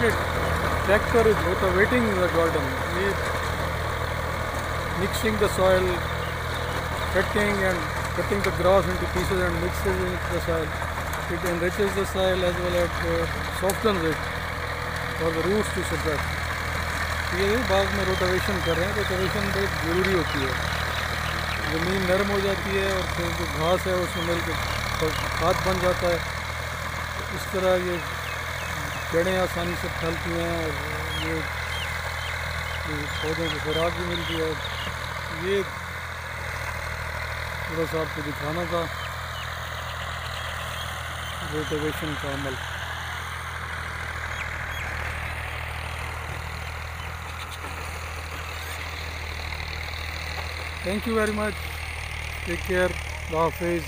a tractor is rotating the garden. ये mixing the soil, cutting the grass into pieces and mixes it into the soil. It enriches the soil as well as softens it for the roots to spread. ये बाद में रोटावेशन कर रहे हैं. रोटावेशन बहुत ज़रूरी होती है. ज़मीन नरम हो जाती है और फिर जो घास है उसमें मिलकर खाद बन जाता है. इस तरह ये जड़ें आसानी से फैलती हैं और ये पौधों को खुराक भी मिलती है. ये थोड़ा सा आपको दिखाना था रोटावेशन का अमल. Thank you very much. Take care. Allah Hafiz.